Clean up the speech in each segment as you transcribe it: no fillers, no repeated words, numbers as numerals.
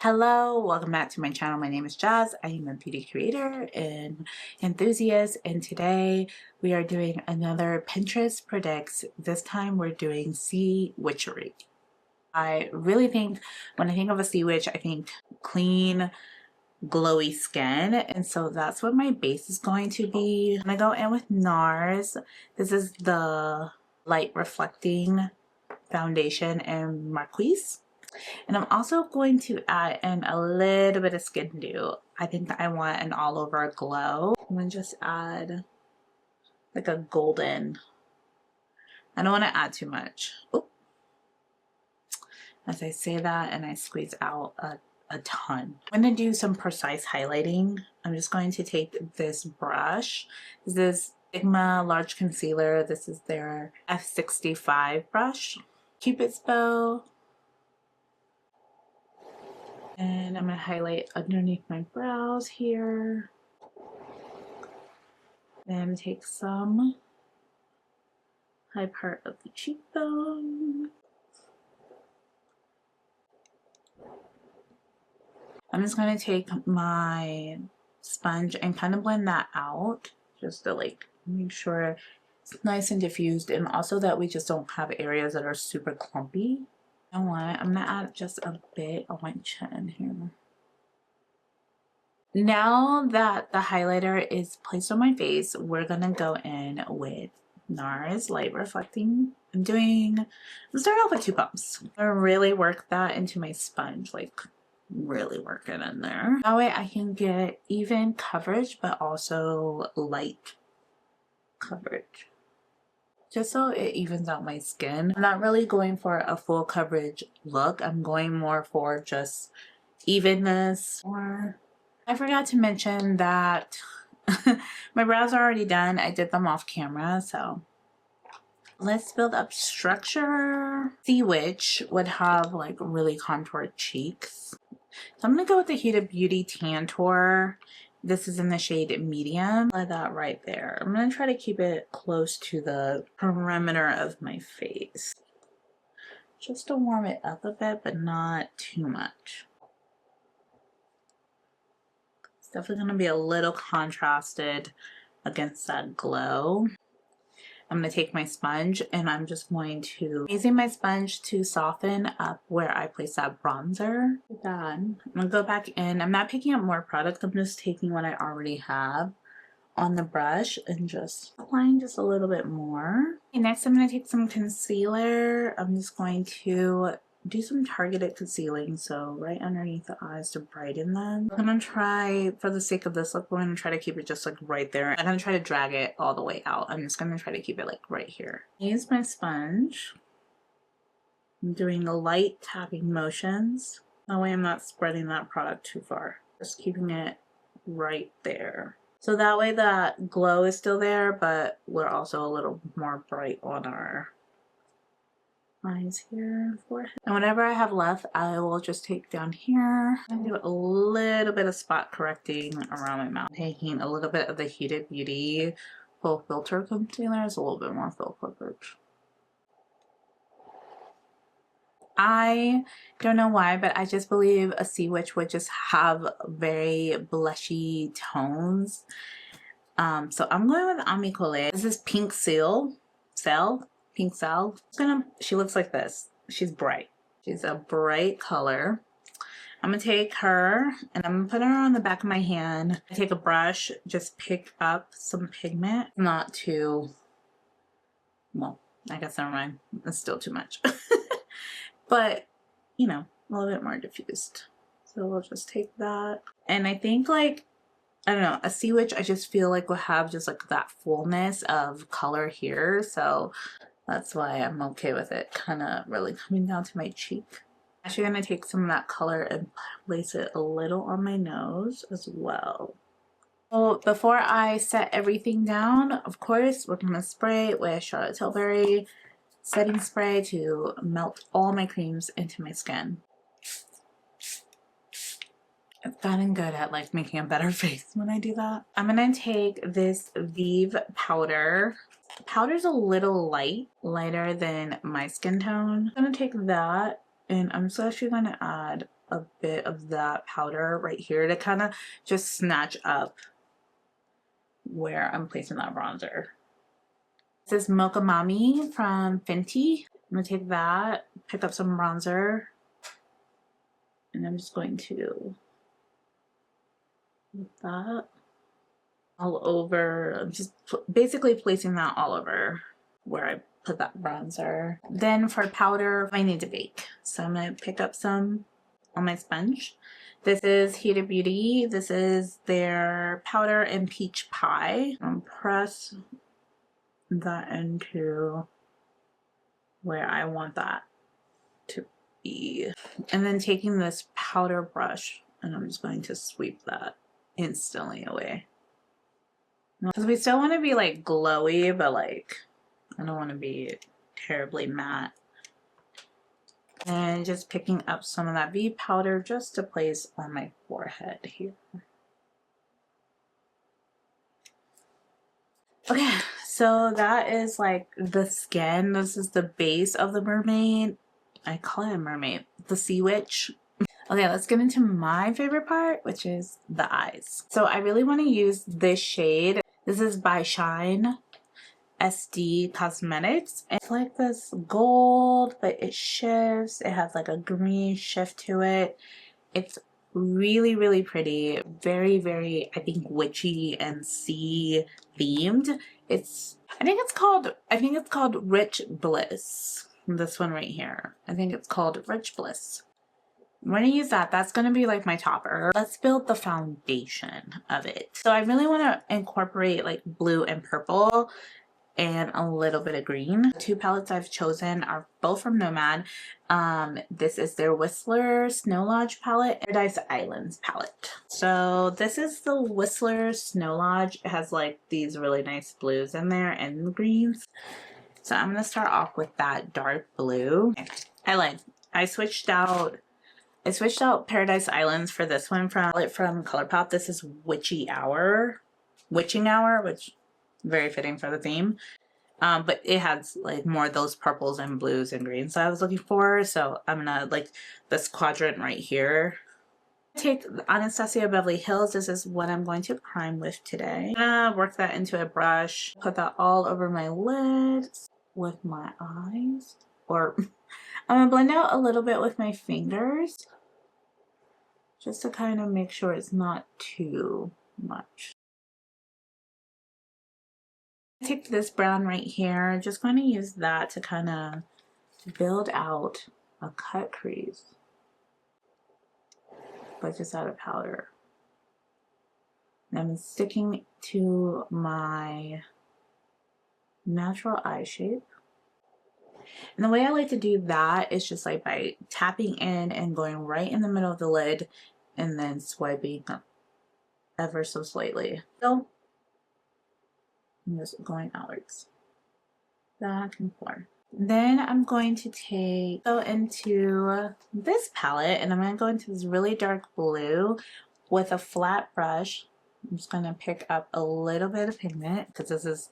Hello, welcome back to my channel. My name is Jazz. I am a beauty creator and enthusiast, and today we are doing another Pinterest Predicts. This time we're doing Sea Witchery. I really think when I think of a sea witch, I think clean, glowy skin, and so that's what my base is going to be. I'm gonna go in with NARS. This is the light reflecting foundation in Marquise. And I'm also going to add in a little bit of Skin Dew. I think I want an all over glow. I'm going to just add like a golden. I don't want to add too much. Ooh. As I say that and I squeeze out a ton. I'm going to do some precise highlighting. I'm just going to take this brush. This is Sigma Large Concealer. This is their F65 brush. Cupid's bow. And I'm going to highlight underneath my brows here. Then take some high part of the cheekbone. I'm just going to take my sponge and kind of blend that out just to like make sure it's nice and diffused, and also that we just don't have areas that are super clumpy. You know what? I'm gonna add just a bit on my chin here. Now that the highlighter is placed on my face, we're gonna go in with NARS Light Reflecting. I'm starting off with 2 pumps. I really work that into my sponge, like really work it in there. That way I can get even coverage, but also light coverage, just so it evens out my skin. I'm not really going for a full coverage look. I'm going more for just evenness. Or I forgot to mention that my brows are already done. I did them off camera, so let's build up structure. Sea Witch would have like really contoured cheeks. So I'm gonna go with the Huda Beauty Tantour. This is in the shade medium. Like that right there. I'm going to try to keep it close to the perimeter of my face, just to warm it up a bit, but not too much. It's definitely going to be a little contrasted against that glow. I'm going to take my sponge and I'm just going to using my sponge to soften up where I place that bronzer. Done. I'm going to go back in. I'm not picking up more product. I'm just taking what I already have on the brush and just applying just a little bit more. Okay, next I'm going to take some concealer. I'm just going to do some targeted concealing, so right underneath the eyes to brighten them. I'm going to try, for the sake of this look, we're going to try to keep it just like right there. I'm going to try to drag it all the way out. I'm just going to try to keep it like right here. Use my sponge. I'm doing the light tapping motions. That way I'm not spreading that product too far. Just keeping it right there. So that way that glow is still there, but we're also a little more bright on our eyes here, forehead. And whatever I have left, I will just take down here and do a little bit of spot correcting around my mouth. Taking a little bit of the Huda Beauty Full Filter Concealer, is a little bit more full coverage. I don't know why, but I just believe a sea witch would just have very blushy tones. So I'm going with Amicole. This is Pink Pink Cell. She looks like this. She's bright. She's a bright color. I'm gonna take her and I'm gonna put her on the back of my hand. I take a brush, just pick up some pigment. Not too, well, I guess never mind. It's still too much. But, you know, a little bit more diffused. So we'll just take that. And I think like, I don't know, a sea witch I just feel like will have just like that fullness of color here. So that's why I'm okay with it kind of really coming down to my cheek. Actually going to take some of that color and place it a little on my nose as well. So before I set everything down, of course, we're going to spray it with Charlotte Tilbury setting spray to melt all my creams into my skin. I've gotten good at like making a better face when I do that. I'm gonna take this Vive powder. The powder's a little lighter than my skin tone. I'm gonna take that and I'm just actually gonna add a bit of that powder right here to kind of just snatch up where I'm placing that bronzer. This is Mocha Mami from Fenty. I'm gonna take that, pick up some bronzer, and I'm just going to put that all over. I'm just basically placing that all over where I put that bronzer. Then for powder, I need to bake. So I'm gonna pick up some on my sponge. This is Huda Beauty. This is their powder and peach pie. Press that into where I want that to be. And then taking this powder brush, and I'm just going to sweep that instantly away. Because we still want to be like glowy, but like I don't want to be terribly matte. And just picking up some of that V powder just to place on my forehead here. Okay, so that is like the skin. This is the base of the mermaid. I call it a mermaid, the sea witch. Okay, let's get into my favorite part, which is the eyes. So I really want to use this shade. This is by Shine SD Cosmetics. It's like this gold, but it shifts. It has like a green shift to it. It's really, really pretty. Very, very, I think, witchy and sea themed. I think it's called Rich Bliss. This one right here. I think it's called Rich Bliss. I'm going to use that. That's going to be like my topper. Let's build the foundation of it. So I really want to incorporate like blue and purple and a little bit of green. The two palettes I've chosen are both from Nomad. This is their Whistler Snow Lodge palette, Paradise Islands palette. So this is the Whistler Snow Lodge. It has like these really nice blues in there and greens. So I'm going to start off with that dark blue. I lied. I switched out Paradise Islands for this one from ColourPop. This is Witching Hour, which very fitting for the theme. But it has like more of those purples and blues and greens that I was looking for. So I'm gonna like this quadrant right here. Take Anastasia Beverly Hills. This is what I'm going to prime with today. I'm gonna work that into a brush. Put that all over my lids with my eyes. Or I'm gonna blend out a little bit with my fingers, just to kind of make sure it's not too much. Take this brown right here, just going to use that to kind of build out a cut crease, but just out of powder. And I'm sticking to my natural eye shape. And the way I like to do that is just like by tapping in and going right in the middle of the lid and then swiping ever so slightly. So I'm just going outwards, back and forth. Then I'm going to go into this palette and I'm going to go into this really dark blue with a flat brush. I'm just going to pick up a little bit of pigment because this is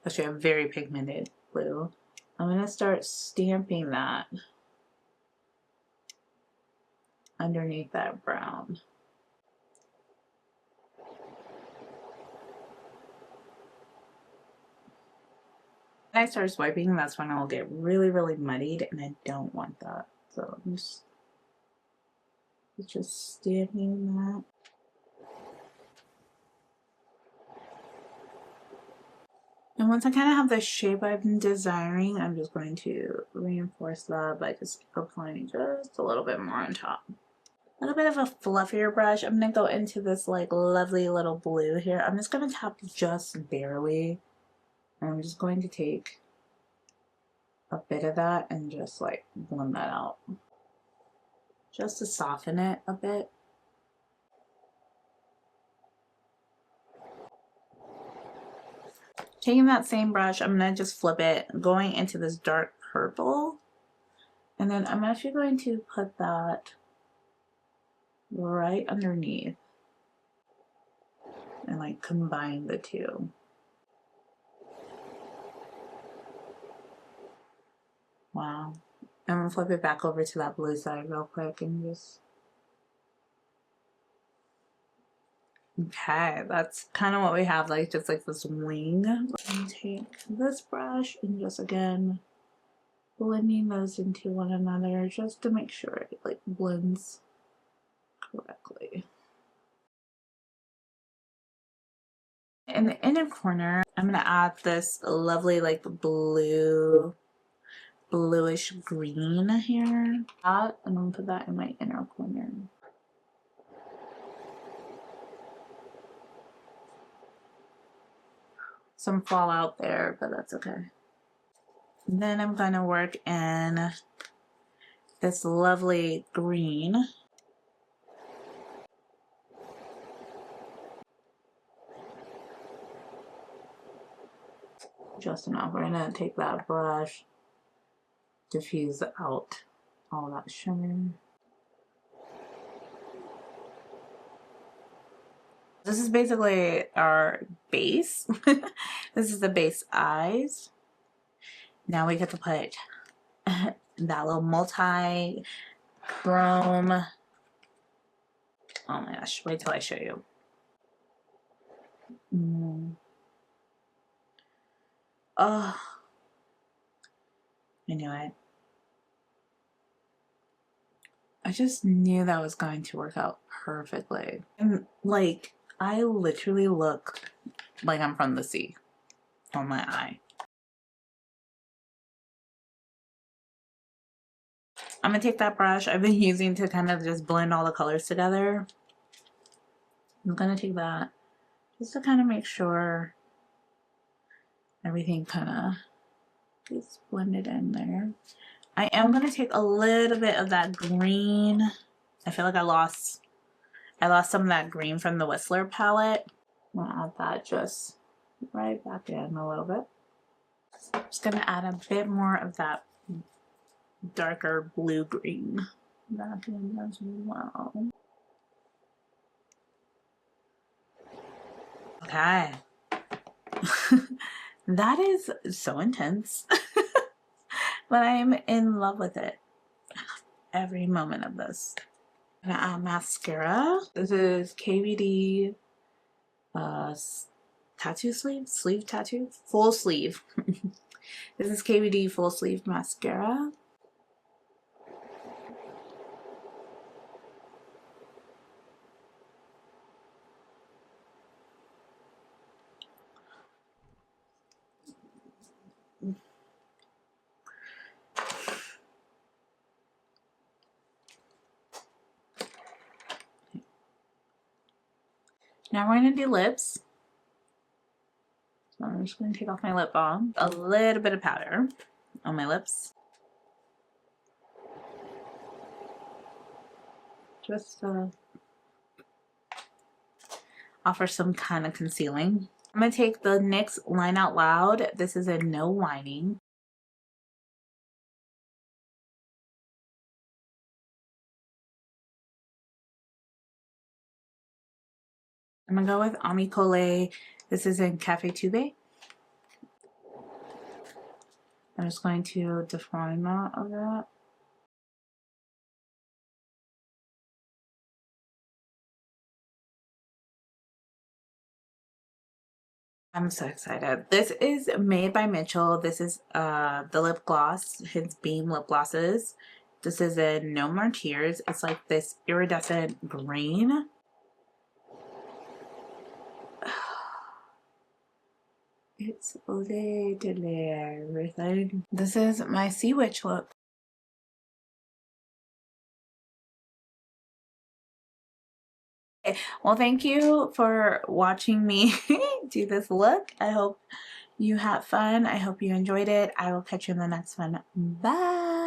actually a very pigmented blue. I'm going to start stamping that underneath that brown. When I start swiping, that's when I'll get really, really muddied, and I don't want that. So I'm just stamping that. And once I kind of have the shape I've been desiring, I'm just going to reinforce that by just applying just a little bit more on top. A little bit of a fluffier brush. I'm going to go into this like lovely little blue here. I'm just going to tap just barely. And I'm just going to take a bit of that and just like blend that out. Just to soften it a bit. Taking that same brush, I'm going to just flip it, going into this dark purple. And then I'm actually going to put that right underneath and like combine the two. Wow. I'm going to flip it back over to that blue side real quick and just Okay, that's kind of what we have, like just like this wing. Let me take this brush and just again blending those into one another just to make sure it like blends correctly. In the inner corner, I'm gonna add this lovely like bluish green here. And I'm gonna put that in my inner corner. Some fallout there, but that's okay. And then I'm gonna work in this lovely green. Just enough. We're gonna take that brush, diffuse out all that shimmer. This is basically our base. This is the base eyes. Now we get to put that little multi-chrome. Oh my gosh, wait till I show you. Oh, I knew it. I just knew that was going to work out perfectly. And like, I literally look like I'm from the sea on my eye. I'm gonna take that brush I've been using to kind of just blend all the colors together. I'm gonna take that just to kind of make sure everything kind of gets blended in there. I am gonna take a little bit of that green. I feel like I lost some of that green from the Whistler palette. I'm gonna add that just right back in a little bit. I'm just gonna add a bit more of that darker blue green back in as well. Okay. That is so intense. But I am in love with it. Every moment of this. I'm gonna add mascara. This is KVD tattoo sleeve tattoo, full sleeve. This is KVD full sleeve mascara. Now we're gonna do lips. So I'm just gonna take off my lip balm. A little bit of powder on my lips. Just offer some kind of concealing. I'm gonna take the NYX Line Out Loud. This is a No Whining. I'm gonna go with Amicole. This is in Cafe Tube. I'm just going to define that a bit. I'm so excited. This is made by Mitchell. This is the lip gloss, his Beam lip glosses. This is in No More Tears. It's like this iridescent green. It's literally everything. This is my Sea Witch look. Well, thank you for watching me do this look. I hope you had fun. I hope you enjoyed it. I will catch you in the next one. Bye.